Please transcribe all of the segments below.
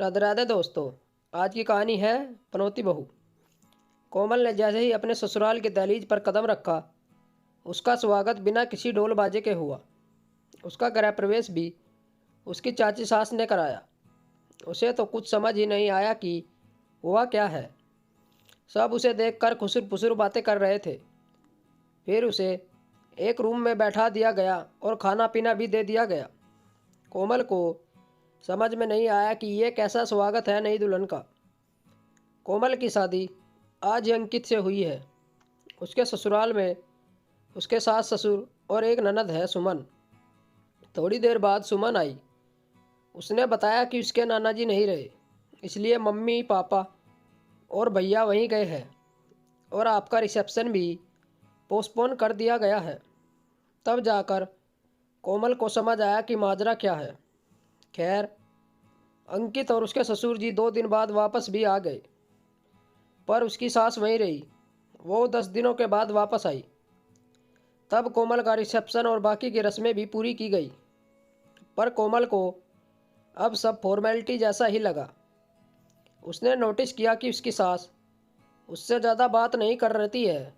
राधे राधे दोस्तों। आज की कहानी है पनौती बहू। कोमल ने जैसे ही अपने ससुराल के दहलीज पर कदम रखा, उसका स्वागत बिना किसी ढोल बाजे के हुआ। उसका गृह प्रवेश भी उसकी चाची सास ने कराया। उसे तो कुछ समझ ही नहीं आया कि हुआ क्या है। सब उसे देखकर खुसुर फुसुर बातें कर रहे थे। फिर उसे एक रूम में बैठा दिया गया और खाना पीना भी दे दिया गया। कोमल को समझ में नहीं आया कि ये कैसा स्वागत है नई दुल्हन का। कोमल की शादी आज ही अंकित से हुई है। उसके ससुराल में उसके सास ससुर और एक ननद है सुमन। थोड़ी देर बाद सुमन आई। उसने बताया कि उसके नाना जी नहीं रहे, इसलिए मम्मी पापा और भैया वहीं गए हैं और आपका रिसेप्शन भी पोस्टपोन कर दिया गया है। तब जाकर कोमल को समझ आया कि माजरा क्या है। खैर, अंकित और उसके ससुर जी 2 दिन बाद वापस भी आ गए, पर उसकी सास वहीं रही। वो 10 दिनों के बाद वापस आई। तब कोमल का रिसेप्शन और बाकी की रस्में भी पूरी की गई, पर कोमल को अब सब फॉर्मेलिटी जैसा ही लगा। उसने नोटिस किया कि उसकी सास उससे ज़्यादा बात नहीं कर रही है।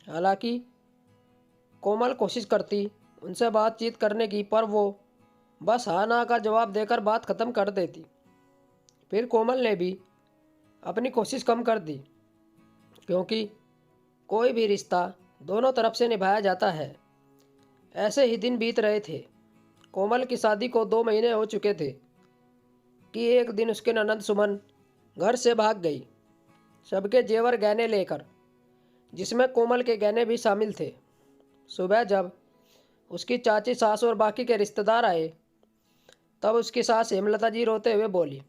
हालांकि कोमल कोशिश करती उनसे बातचीत करने की, पर वो बस हाँ ना का जवाब देकर बात ख़त्म कर देती। फिर कोमल ने भी अपनी कोशिश कम कर दी, क्योंकि कोई भी रिश्ता दोनों तरफ से निभाया जाता है। ऐसे ही दिन बीत रहे थे। कोमल की शादी को 2 महीने हो चुके थे कि एक दिन उसके ननद सुमन घर से भाग गई, सबके जेवर गहने लेकर, जिसमें कोमल के गहने भी शामिल थे। सुबह जब उसकी चाची सास और बाकी के रिश्तेदार आए, तब उसकी सास हेमलता जी रोते हुए बोली,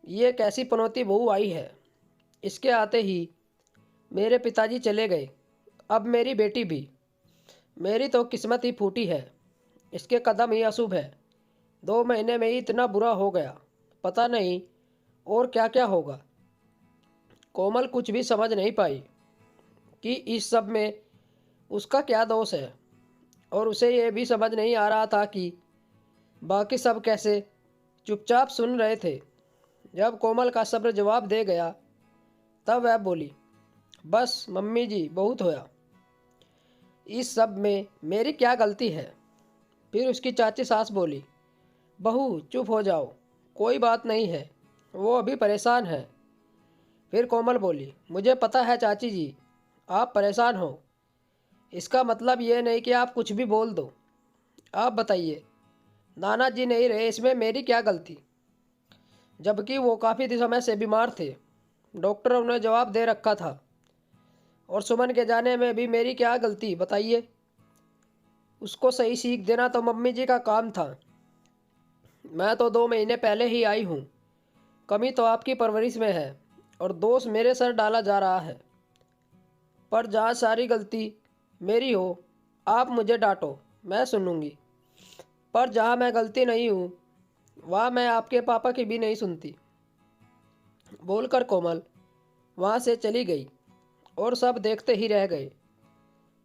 ये कैसी पनौती बहू आई है। इसके आते ही मेरे पिताजी चले गए, अब मेरी बेटी भी। मेरी तो किस्मत ही फूटी है। इसके कदम ही अशुभ है। 2 महीने में ही इतना बुरा हो गया, पता नहीं और क्या क्या होगा। कोमल कुछ भी समझ नहीं पाई कि इस सब में उसका क्या दोष है, और उसे ये भी समझ नहीं आ रहा था कि बाकी सब कैसे चुपचाप सुन रहे थे। जब कोमल का सब्र जवाब दे गया, तब वह बोली, बस मम्मी जी बहुत होया। इस सब में मेरी क्या गलती है। फिर उसकी चाची सास बोली, बहू चुप हो जाओ, कोई बात नहीं है, वो अभी परेशान है। फिर कोमल बोली, मुझे पता है चाची जी, आप परेशान हो। इसका मतलब ये नहीं कि आप कुछ भी बोल दो। आप बताइए, नाना जी नहीं रहे, इसमें मेरी क्या गलती, जबकि वो काफ़ी समय से बीमार थे। डॉक्टरों ने जवाब दे रखा था। और सुमन के जाने में भी मेरी क्या गलती बताइए। उसको सही सीख देना तो मम्मी जी का काम था। मैं तो 2 महीने पहले ही आई हूँ। कमी तो आपकी परवरिश में है और दोष मेरे सर डाला जा रहा है। पर जहाँ सारी गलती मेरी हो, आप मुझे डांटो, मैं सुनूंगी। पर जहाँ मैं गलती नहीं हूँ, वहाँ मैं आपके पापा की भी नहीं सुनती। बोलकर कोमल वहाँ से चली गई और सब देखते ही रह गए।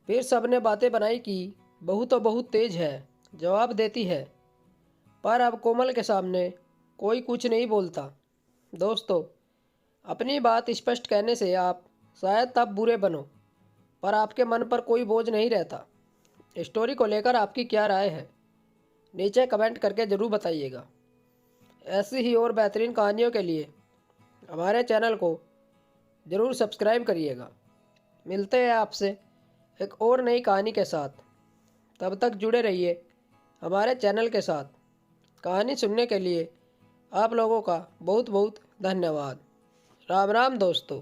फिर सब ने बातें बनाई कि बहू तो बहुत तेज है, जवाब देती है, पर अब कोमल के सामने कोई कुछ नहीं बोलता। दोस्तों, अपनी बात स्पष्ट कहने से आप शायद तब बुरे बनो, पर आपके मन पर कोई बोझ नहीं रहता। स्टोरी को लेकर आपकी क्या राय है, नीचे कमेंट करके ज़रूर बताइएगा। ऐसी ही और बेहतरीन कहानियों के लिए हमारे चैनल को ज़रूर सब्सक्राइब करिएगा। मिलते हैं आपसे एक और नई कहानी के साथ। तब तक जुड़े रहिए हमारे चैनल के साथ। कहानी सुनने के लिए आप लोगों का बहुत बहुत धन्यवाद। राम राम दोस्तों।